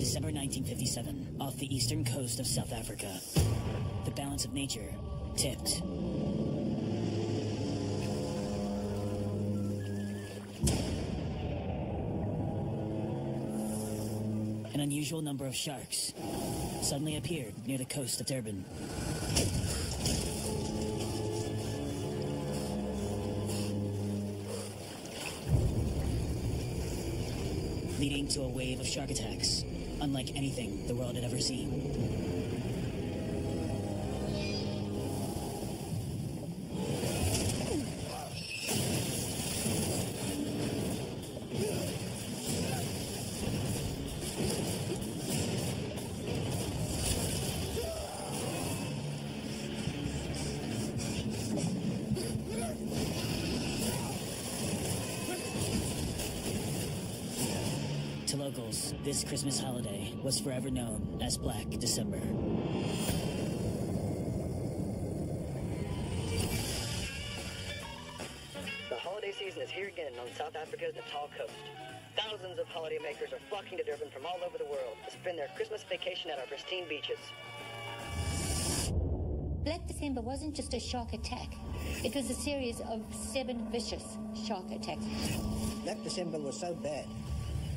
December 1957, off the eastern coast of South Africa, the balance of nature tipped. An unusual number of sharks suddenly appeared near the coast of Durban. Leading to a wave of shark attacks, unlike anything the world had ever seen. To locals, this Christmas holiday was forever known as Black December. The holiday season is here again on South Africa's Natal coast. Thousands of holidaymakers are flocking to Durban from all over the world to spend their Christmas vacation at our pristine beaches. Black December wasn't just a shark attack. It was a series of 7 vicious shark attacks. Black December was so bad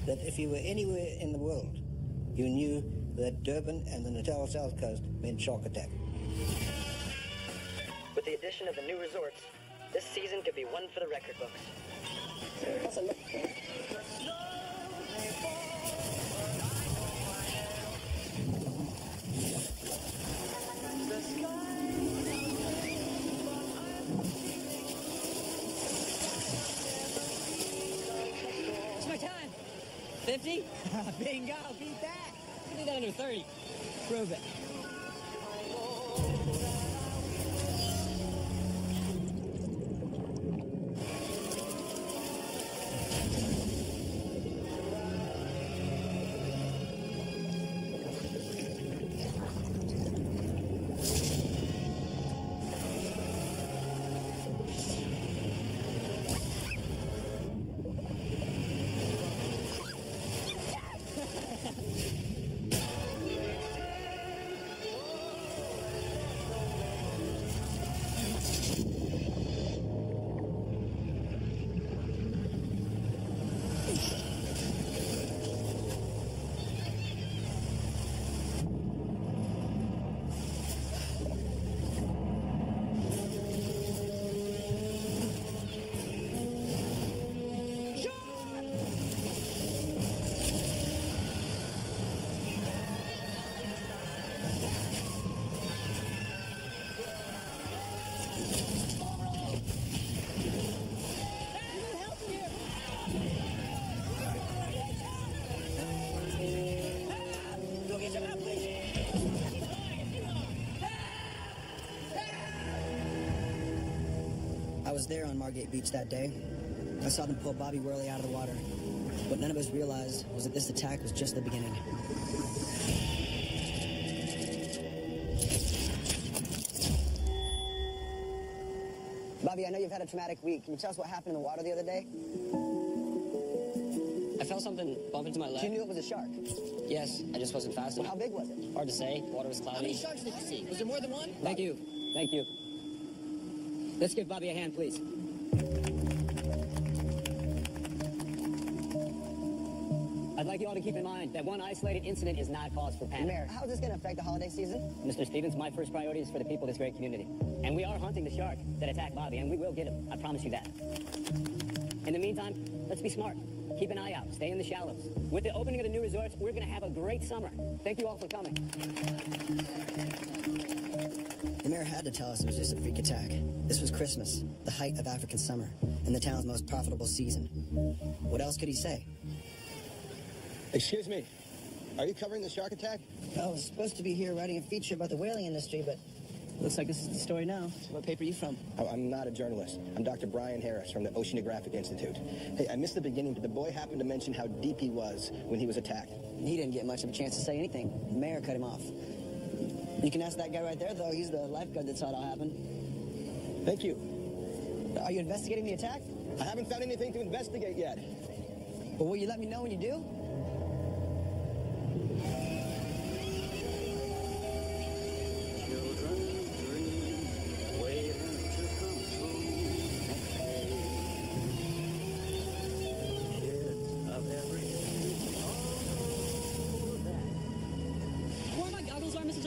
that if you were anywhere in the world, you knew that Durban and the Natal South Coast meant shark attack. With the addition of the new resorts, this season could be one for the record books. It's my time! 50? Bingo, beat that! I did that under 30. Prove it. I was there on Margate Beach that day. I saw them pull Bobby Worley out of the water. What none of us realized was that this attack was just the beginning. Bobby, I know you've had a traumatic week. Can you tell us what happened in the water the other day? I felt something bump into my leg. You knew it was a shark. Yes, I just wasn't fast Well, enough. how big was it? Hard to say. Water was cloudy. How many sharks did you see? Was there more than one? Thank you. Thank you. Let's give Bobby a hand, please. I'd like you all to keep in mind that one isolated incident is not cause for panic. Mayor, how is this going to affect the holiday season? Mr. Stevens, my first priority is for the people of this great community. And we are hunting the shark that attacked Bobby, and we will get him. I promise you that. In the meantime, let's be smart. Keep an eye out. Stay in the shallows. With the opening of the new resorts, we're going to have a great summer. Thank you all for coming. The mayor had to tell us it was just a freak attack. This was Christmas, the height of African summer, and the town's most profitable season. What else could he say? Excuse me, are you covering the shark attack? I was supposed to be here writing a feature about the whaling industry, but looks like this is the story now. What paper are you from? Oh, I'm not a journalist. I'm Dr. Brian Harris from the Oceanographic Institute. Hey, I missed the beginning, but the boy happened to mention how deep he was when he was attacked. He didn't get much of a chance to say anything. The mayor cut him off. You can ask that guy right there, though. He's the lifeguard that saw it all happen. Thank you. Are you investigating the attack? I haven't found anything to investigate yet. Well, will you let me know when you do?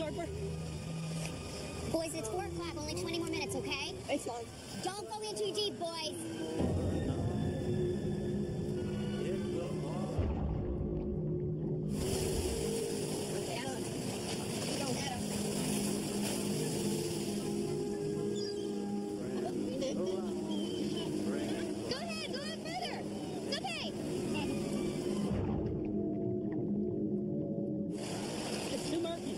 Harper? Boys, it's 4 o'clock. Only 20 more minutes, okay? It's fine. Don't go in too deep, boys. Go ahead, go out further. It's okay. It's too murky.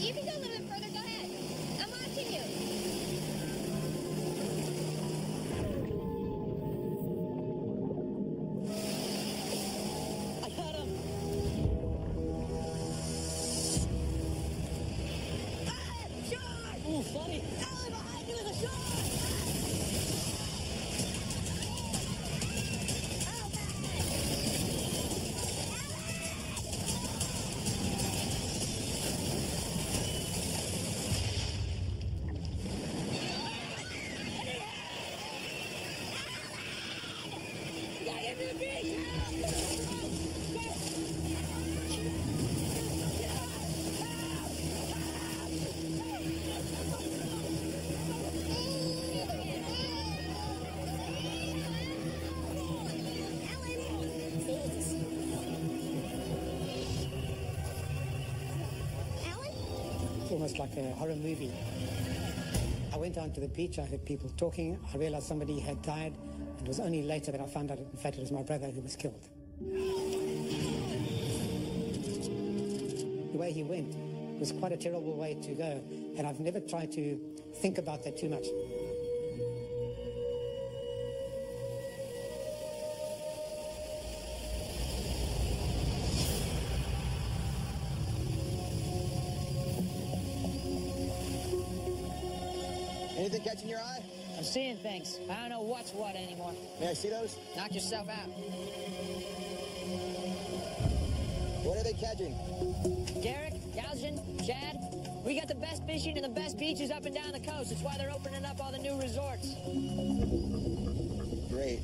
You can go a little bit further. Go ahead. I'm watching you. I got him. Ooh, funny. Alan, behind you is a shark! Gotta get to the beach! It's almost like a horror movie. I went down to the beach, I heard people talking, I realized somebody had died, and it was only later that I found out, in fact, it was my brother who was killed. The way he went was quite a terrible way to go, and I've never tried to think about that too much. Anything catching your eye? I'm seeing things. I don't know what's what anymore. May I see those? Knock yourself out. What are they catching? Derek, Galshin, Chad, we got the best fishing and the best beaches up and down the coast. That's why they're opening up all the new resorts. Great.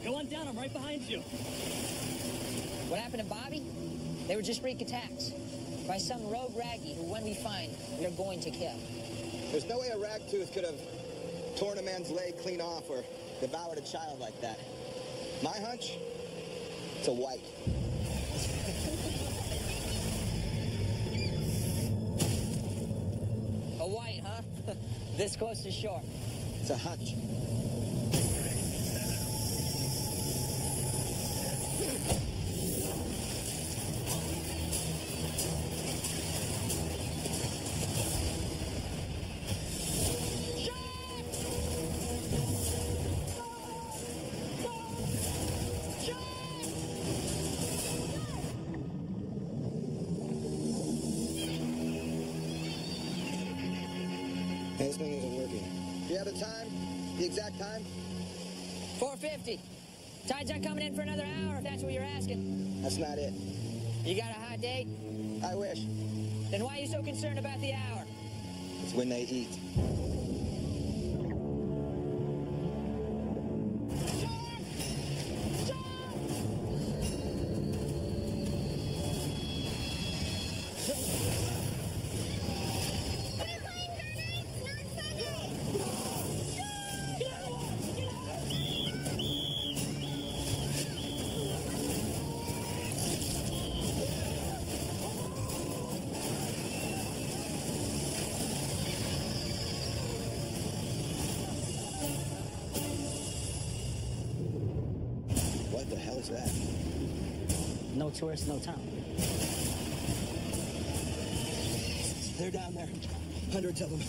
Go on down, I'm right behind you. What happened to Bobby? They were just freak attacks by some rogue raggy who, when we find, we are going to kill. There's no way a ragtooth could have torn a man's leg clean off or devoured a child like that. My hunch? It's a white. A white, huh? This close to shore. It's a hunch. Hey, this thing isn't working. Do you have the time? The exact time? 4:50. Tides aren't coming in for another hour, if that's what you're asking. That's not it. You got a hot date? I wish. Then why are you so concerned about the hour? It's when they eat. What the hell is that? No tourists, no town. They're down there. Hundreds of them.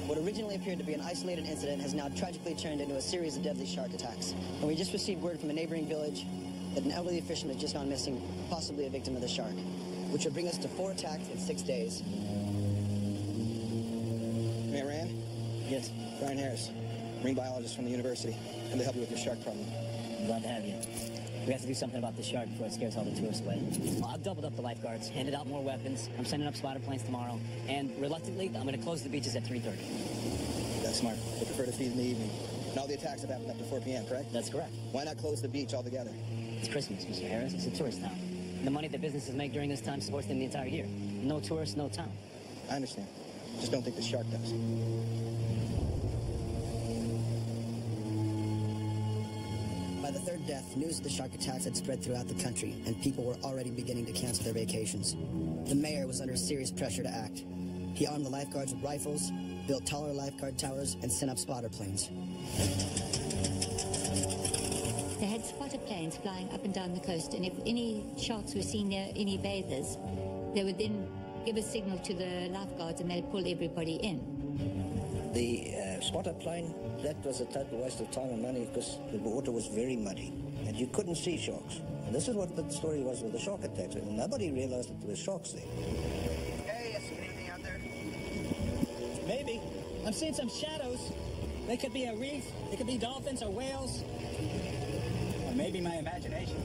What originally appeared to be an isolated incident has now tragically turned into a series of deadly shark attacks. And we just received word from a neighboring village that an elderly fisherman has just gone missing, possibly a victim of the shark, which would bring us to 4 attacks in 6 days. Yes. Brian Harris, marine biologist from the university. Come to help you with your shark problem. I'm glad to have you. We have to do something about this shark before it scares all the tourists away. Well, I've doubled up the lifeguards, handed out more weapons. I'm sending up spotter planes tomorrow. And reluctantly, I'm going to close the beaches at 3:30. That's smart. They prefer to feed in the evening. And all the attacks have happened up to 4 p.m., correct? That's correct. Why not close the beach altogether? It's Christmas, Mr. Harris. It's a tourist town. The money that businesses make during this time supports them the entire year. No tourists, no town. I understand. Just don't think the shark does. By the third death, news of the shark attacks had spread throughout the country, and people were already beginning to cancel their vacations. The mayor was under serious pressure to act. He armed the lifeguards with rifles, built taller lifeguard towers, and sent up spotter planes. They had spotter planes flying up and down the coast, and if any sharks were seen near any bathers, they would then give a signal to the lifeguards and they'd pull everybody in. The spotter plane, that was a total waste of time and money because the water was very muddy and you couldn't see sharks. And this is what the story was with the shark attacks. And nobody realized that there were sharks there. Hey, you see anything out there? Maybe. I'm seeing some shadows. They could be a reef. They could be dolphins or whales. Or maybe my imagination.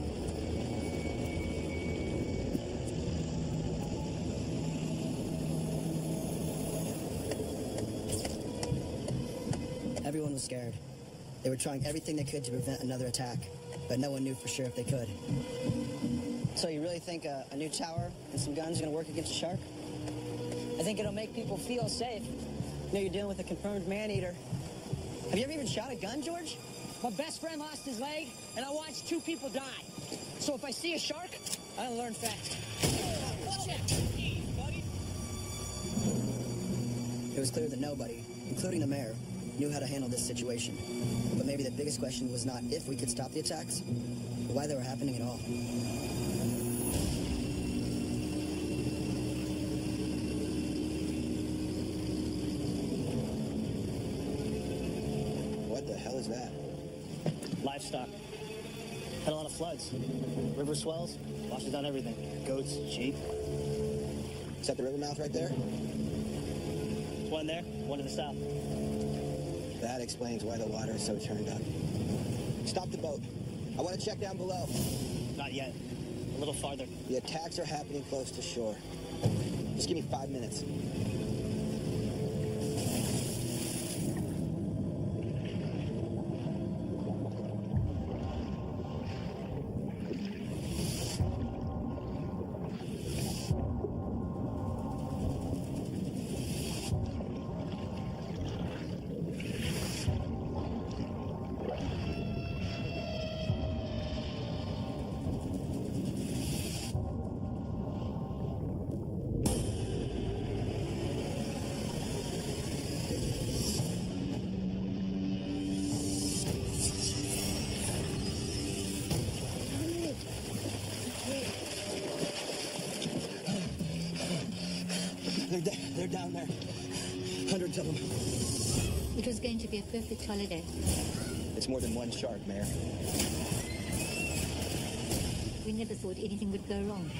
Everyone was scared. They were trying everything they could to prevent another attack, but no one knew for sure if they could. So you really think a new tower and some guns are going to work against a shark? I think it'll make people feel safe. You know you're dealing with a confirmed man-eater. Have you ever even shot a gun, George? My best friend lost his leg, and I watched 2 people die. So if I see a shark, I'll learn fast. Watch out! It was clear that nobody, including the mayor, knew how to handle this situation. But maybe the biggest question was not if we could stop the attacks, but why they were happening at all. What the hell is that? Livestock. Had a lot of floods. River swells, washes down everything. Goats, sheep. Is that the river mouth right there? One there, one to the south. That explains why the water is so turned up. Stop the boat. I want to check down below. Not yet. A little farther. The attacks are happening close to shore. Just give me 5 minutes. They're down there. Hundreds of them. It was going to be a perfect holiday. It's more than one shark, Mayor. We never thought anything would go wrong.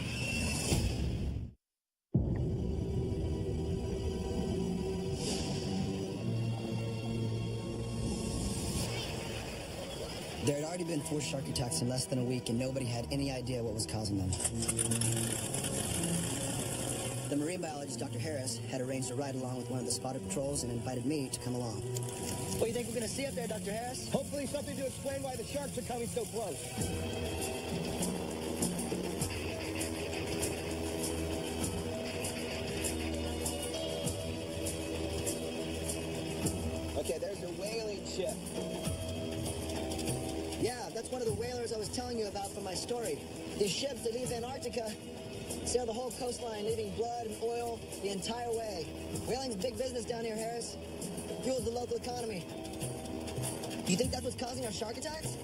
There had already been 4 shark attacks in less than a week, and nobody had any idea what was causing them. The marine biologist, Dr. Harris, had arranged a ride along with one of the spotter patrols and invited me to come along. What do you think we're going to see up there, Dr. Harris? Hopefully something to explain why the sharks are coming so close. Okay, there's the whaling ship. Yeah, that's one of the whalers I was telling you about from my story. These ships that leave Antarctica sail the whole coastline, leaving blood and oil the entire way. Whaling's big business down here, Harris. It fuels the local economy. Do you think that's what's causing our shark attacks?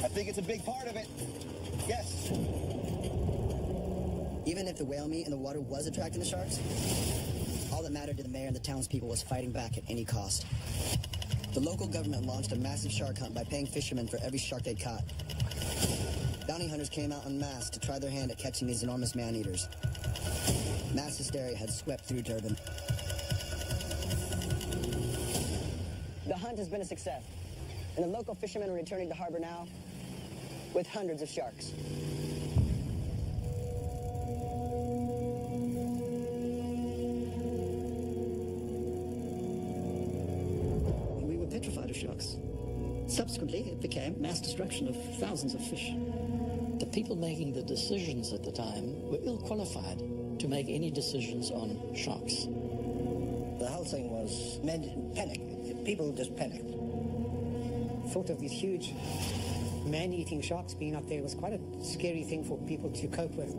I think it's a big part of it. Yes. Even if the whale meat in the water was attracting the sharks, all that mattered to the mayor and the townspeople was fighting back at any cost. The local government launched a massive shark hunt by paying fishermen for every shark they caught. Bounty hunters came out en masse to try their hand at catching these enormous man-eaters. Mass hysteria had swept through Durban. The hunt has been a success, and the local fishermen are returning to harbor now with hundreds of sharks. We were petrified of sharks. Subsequently, it became mass destruction of thousands of fish. The people making the decisions at the time were ill-qualified to make any decisions on sharks. The whole thing was panic. People just panicked. Thought of these huge man-eating sharks being out there was quite a scary thing for people to cope with.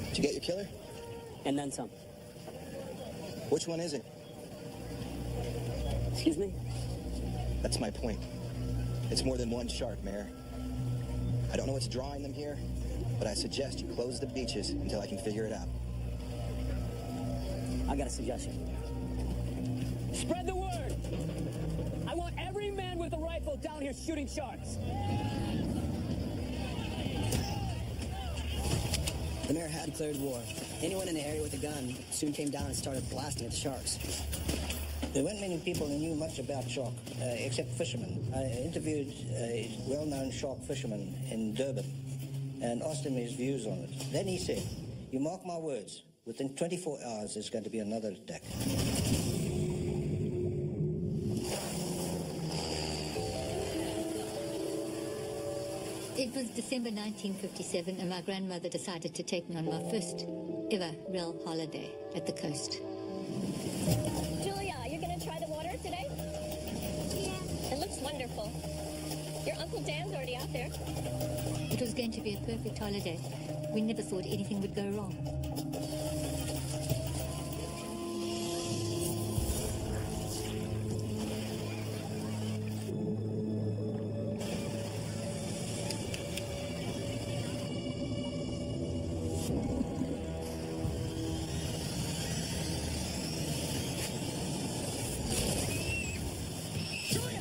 Did you get your killer? And then some. Which one is it? Excuse me? That's my point. It's more than one shark, Mayor. I don't know what's drawing them here, but I suggest you close the beaches until I can figure it out. I got a suggestion. Spread the word! I want every man with a rifle down here shooting sharks. The mayor had declared war. Anyone in the area with a gun soon came down and started blasting at the sharks. There weren't many people who knew much about shark, except fishermen. I interviewed a well-known shark fisherman in Durban and asked him his views on it. Then he said, "You mark my words, within 24 hours there's going to be another attack." It was December 1957, and my grandmother decided to take me on my first ever real holiday at the coast. Julia, you're going to try the water today? Yeah. It looks wonderful. Your Uncle Dan's already out there. It was going to be a perfect holiday. We never thought anything would go wrong. Julia?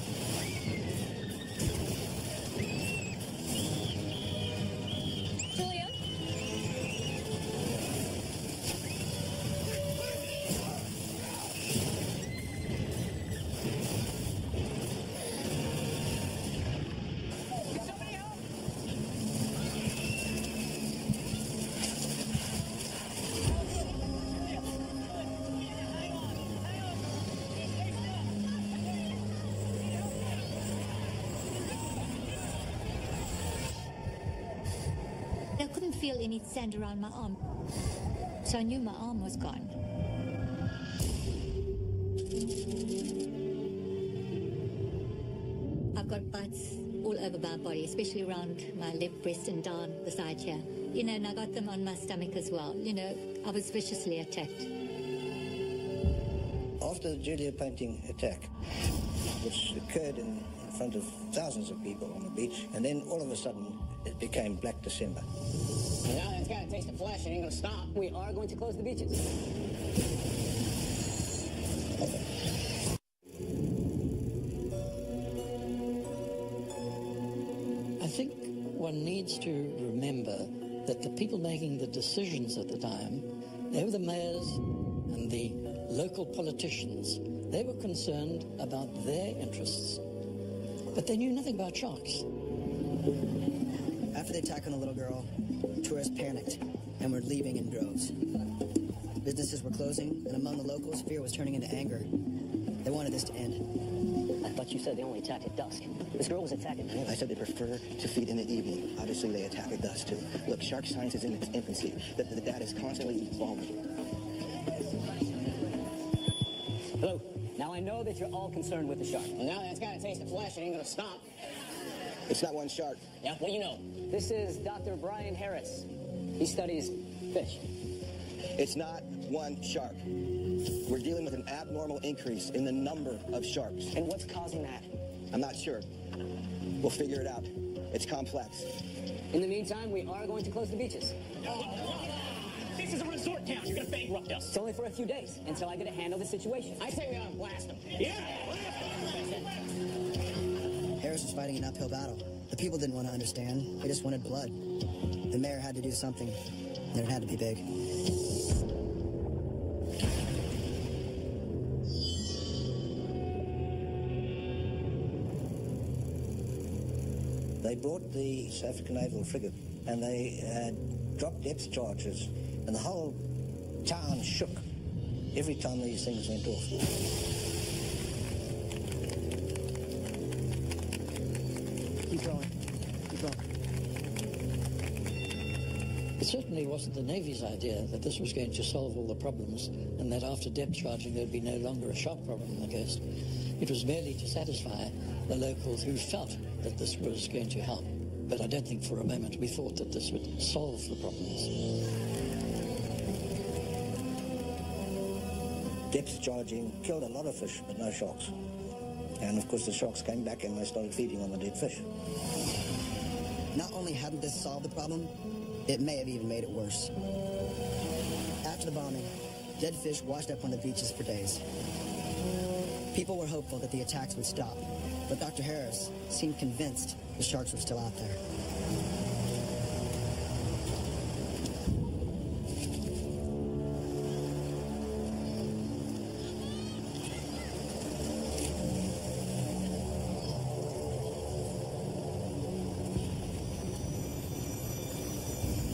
I couldn't feel any sand around my arm, so I knew my arm was gone. I've got bites all over my body, especially around my left breast and down the side here. You know, and I got them on my stomach as well. You know, I was viciously attacked. After the Julia painting attack, which occurred in front of thousands of people on the beach, and then all of a sudden it became Black December. Well, now that it's got a taste of flesh, it ain't gonna stop. We are going to close the beaches. I think one needs to remember that the people making the decisions at the time, they were the mayors and the local politicians. They were concerned about their interests, but they knew nothing about sharks. After the attack on the little girl, tourists panicked and were leaving in droves. Businesses were closing, and among the locals, fear was turning into anger. They wanted this to end. I thought you said they only attacked at dusk. This girl was attacked at night. I said they prefer to feed in the evening. Obviously, they attack at dusk, too. Look, shark science is in its infancy. The data is constantly evolving. Hello. Now I know that you're all concerned with the shark. Well, now that it's got a taste of flesh, it ain't gonna stop. It's not one shark. Yeah, what do you know? This is Dr. Brian Harris. He studies fish. It's not one shark. We're dealing with an abnormal increase in the number of sharks. And what's causing that? I'm not sure. We'll figure it out. It's complex. In the meantime, we are going to close the beaches. This is a resort town. You're going to bankrupt us. It's only for a few days until I get to handle the situation. I say we ought to blast them. Yeah! Harris was fighting an uphill battle. The people didn't want to understand. They just wanted blood. The mayor had to do something. and it had to be big. They brought the South African naval frigate and they dropped depth charges, and the whole town shook every time these things went off. Keep going. Keep going. It certainly wasn't the Navy's idea that this was going to solve all the problems and that after depth charging there'd be no longer a shock problem on the coast. It was merely to satisfy the locals who felt that this was going to help. But I don't think for a moment we thought that this would solve the problems. Depth charging killed a lot of fish, but no sharks. And of course the sharks came back and they started feeding on the dead fish. Not only hadn't this solved the problem, it may have even made it worse. After the bombing, dead fish washed up on the beaches for days. People were hopeful that the attacks would stop, but Dr. Harris seemed convinced the sharks were still out there.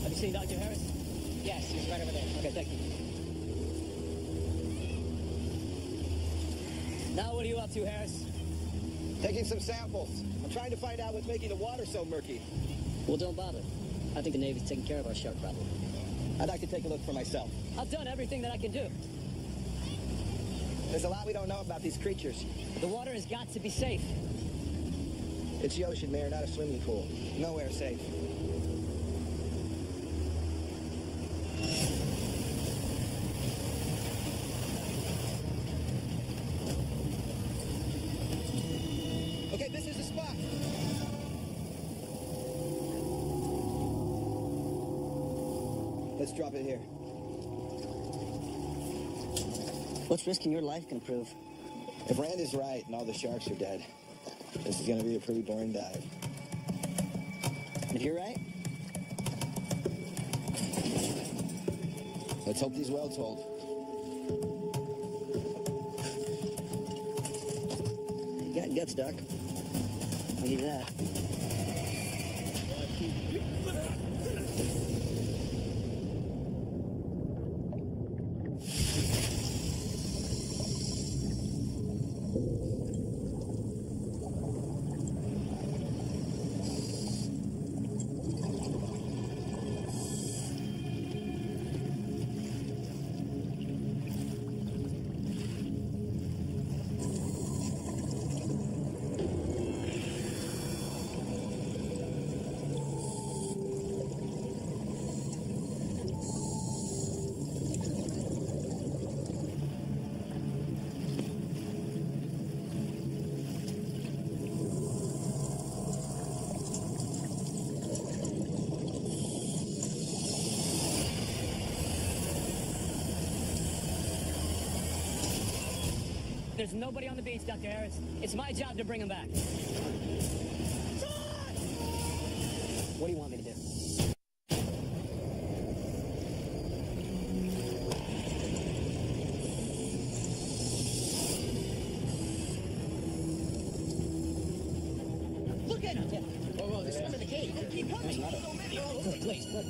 Have you seen Dr. Harris? Yes, he's right over there. Okay, thank you. Now what are you up to, Harris? Taking some samples. I'm trying to find out what's making the water so murky. Well, don't bother. I think the Navy's taking care of our shark problem. I'd like to take a look for myself. I've done everything that I can do. There's a lot we don't know about these creatures. The water has got to be safe. It's the ocean, Mayor, not a swimming pool. Nowhere safe. Okay, this is the spot. Let's drop it here. What's risking your life can prove? If Rand is right and all the sharks are dead, this is going to be a pretty boring dive. And if you're right, let's hope he's well told. you got guts, Doc. I'll give you that. There's nobody on the beach, Dr. Harris. It's my job to bring him back. What do you want me to do? Look at him! Whoa, there's some in the cave. Keep coming. Please, look.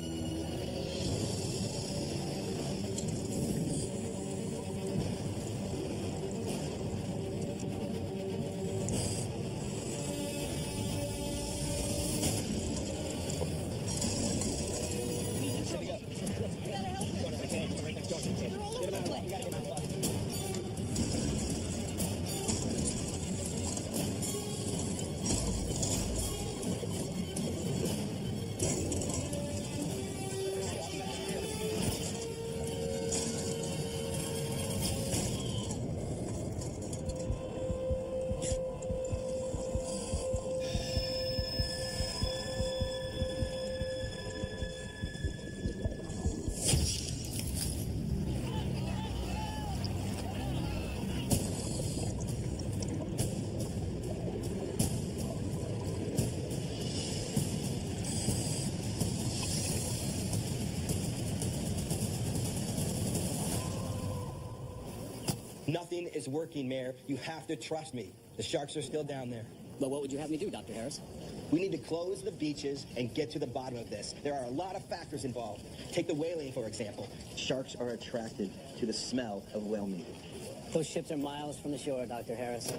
Nothing is working, Mayor. You have to trust me. The sharks are still down there. But what would you have me do, Dr. Harris? We need to close the beaches and get to the bottom of this. There are a lot of factors involved. Take the whaling, for example. Sharks are attracted to the smell of whale meat. Those ships are miles from the shore, Dr. Harris.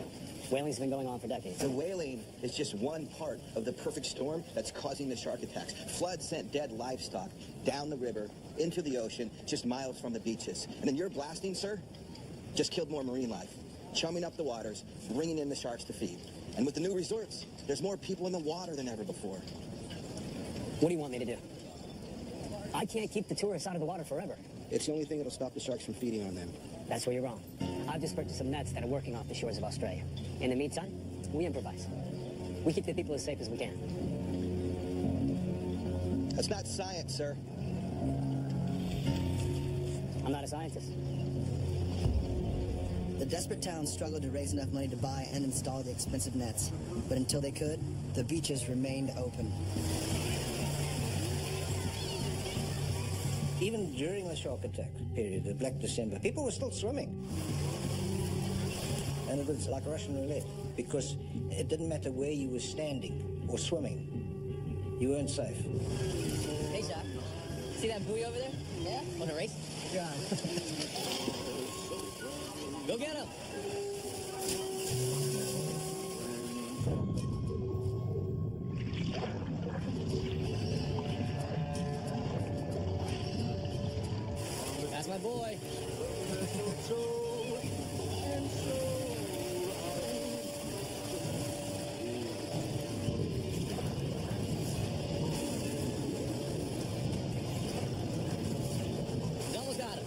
Whaling's been going on for decades. The whaling is just one part of the perfect storm that's causing the shark attacks. Floods sent dead livestock down the river, into the ocean, just miles from the beaches. And then your blasting, sir, just killed more marine life, chumming up the waters, bringing in the sharks to feed. And with the new resorts, there's more people in the water than ever before. What do you want me to do? I can't keep the tourists out of the water forever. It's the only thing that'll stop the sharks from feeding on them. That's where you're wrong. I've just purchased some nets that are working off the shores of Australia. In the meantime, we improvise. We keep the people as safe as we can. That's not science, sir. I'm not a scientist. The desperate town struggled to raise enough money to buy and install the expensive nets. But until they could, the beaches remained open. Even during the shark attack period, the Black December, people were still swimming. And it was like Russian roulette, because it didn't matter where you were standing or swimming. You weren't safe. Hey, Doc. See that buoy over there? Yeah? Want to race? Yeah. Go get him. That's my boy. Almost got him.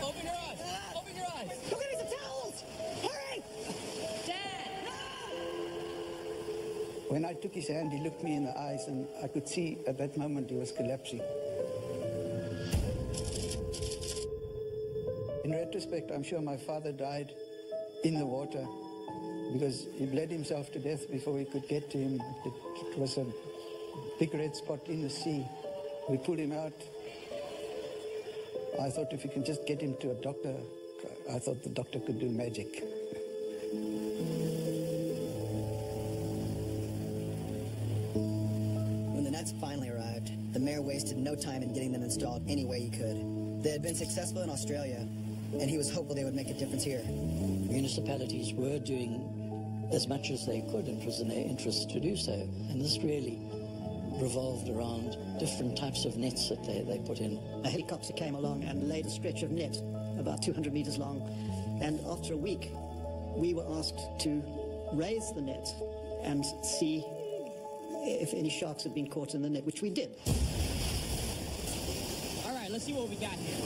Open your eyes! Open your eyes! Go get me some towels! Hurry! Dad! When I took his hand, he looked me in the eyes, and I could see at that moment he was collapsing. In retrospect, I'm sure my father died in the water because he bled himself to death before we could get to him. It was a big red spot in the sea. We pulled him out. I thought if we can just get him to a doctor, I thought the doctor could do magic. When the nets finally arrived, the mayor wasted no time in getting them installed any way he could. They had been successful in Australia, and he was hopeful they would make a difference here. Municipalities were doing as much as they could, and it was in their interest to do so. And this really revolved around different types of nets that they put in. A helicopter came along and laid a stretch of net about 200 meters long. And after a week, we were asked to raise the net and see if any sharks had been caught in the net, which we did. All right, let's see what we got here.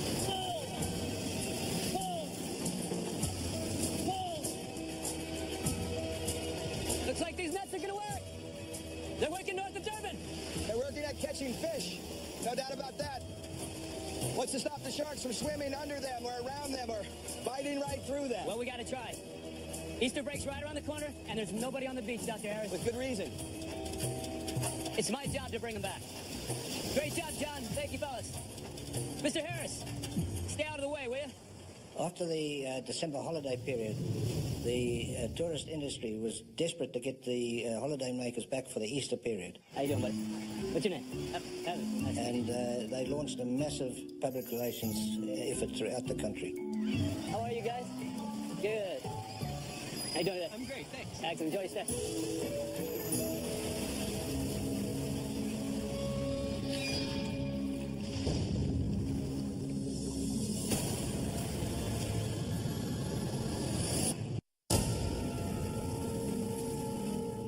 Looks like these nets are gonna work. They're working north of Durban. They're working at catching fish. No doubt about that. What's to stop the sharks from swimming under them or around them or biting right through them? Well, we gotta try. Easter break's right around the corner, and there's nobody on the beach, Dr. Harris. With good reason. It's my job to bring them back. Great job, John. Thank you, fellas. Mr. Harris, stay out of the way, will you? After the December holiday period, the tourist industry was desperate to get the holiday makers back for the Easter period. How you doing, buddy? What's your name? Kevin. Nice. And they launched a massive public relations effort throughout the country. How are you guys? Good. How you doing today? I'm great, thanks. Excellent. Enjoy your stay.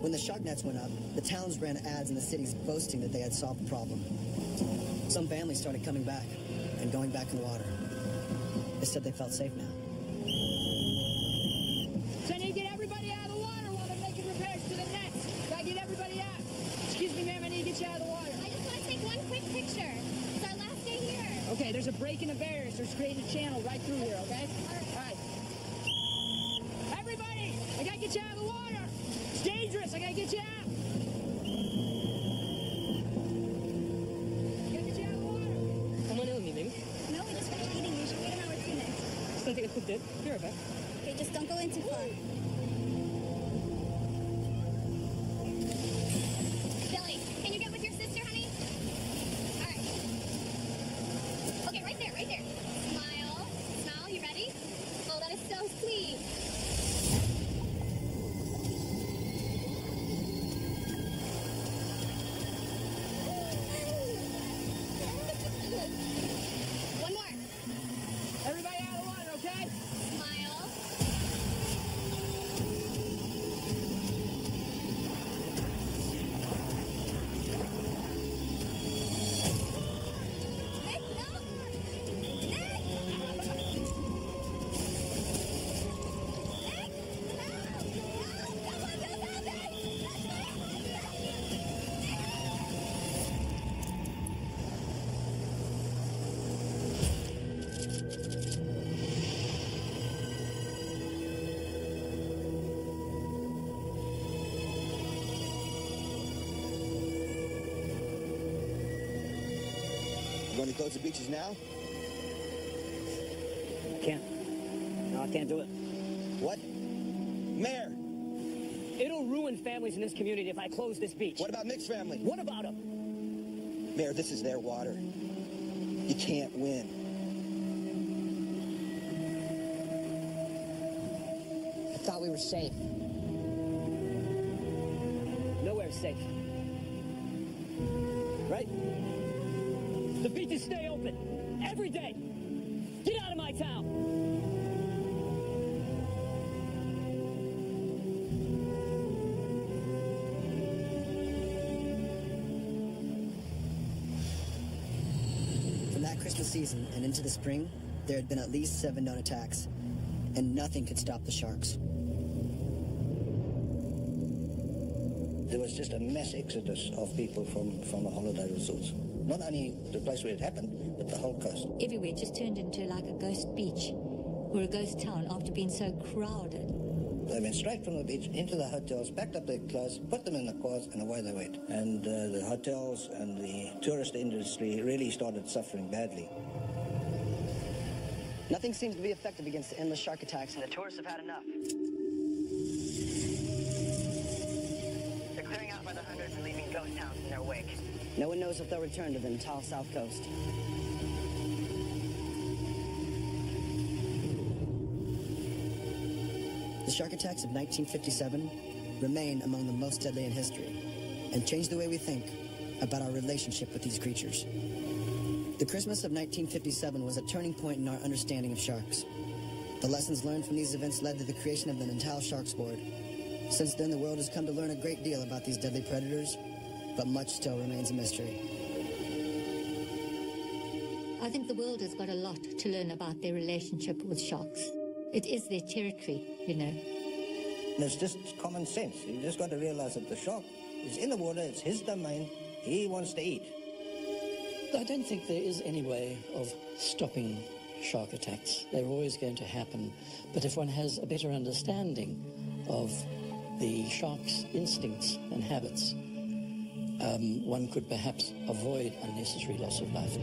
When the shark nets went up, the towns ran ads in the cities boasting that they had solved the problem. Some families started coming back and going back in the water. They said they felt safe now. So I need to get everybody breaking the barriers. There's creating a channel right through here, okay? All right. Everybody, I gotta get you out of the water. It's dangerous. I gotta get you out. Gotta get you out of the water. Someone ill me, maybe? No, we just finished eating. You should wait an hour or 2 minutes. Still think I cooked it. Be right back. Okay, just don't go in too far. Billy, can you get with your sister, honey? All right. Okay, right there, right there. Smile. Smile, you ready? Oh, that is so sweet. One more. Everybody out of the water, okay? Smile. Nick, no! Nick! Nick! No! Someone do something! That's my You going to close the beaches now? Can't. No, I can't do it. What? Mayor! It'll ruin families in this community if I close this beach. What about Nick's family? What about them? Mayor, this is their water. You can't win. I thought we were safe. Nowhere's safe. Right? The beaches stay open. Every day. Get out of my town. From that Christmas season and into the spring, there had been at least 7 known attacks, and nothing could stop the sharks. There was just a mass exodus of people from the holiday resorts. Not only the place where it happened, but the whole coast. Everywhere just turned into like a ghost beach or a ghost town after being so crowded. They went straight from the beach into the hotels, packed up their clothes, put them in the cars, and away they went. And the hotels and the tourist industry really started suffering badly. Nothing seems to be effective against the endless shark attacks, and the tourists have had enough. They're clearing out by the hundreds and leaving ghost towns in their wake. No one knows if they'll return to the Natal South Coast. The shark attacks of 1957 remain among the most deadly in history and change the way we think about our relationship with these creatures. The Christmas of 1957 was a turning point in our understanding of sharks. The lessons learned from these events led to the creation of the Natal Sharks Board. Since then, the world has come to learn a great deal about these deadly predators, but much still remains a mystery. I think the world has got a lot to learn about their relationship with sharks. It is their territory, you know. And it's just common sense. You just got to realize that the shark is in the water, it's his domain, he wants to eat. I don't think there is any way of stopping shark attacks. They're always going to happen. But if one has a better understanding of the shark's instincts and habits, one could perhaps avoid unnecessary loss of life.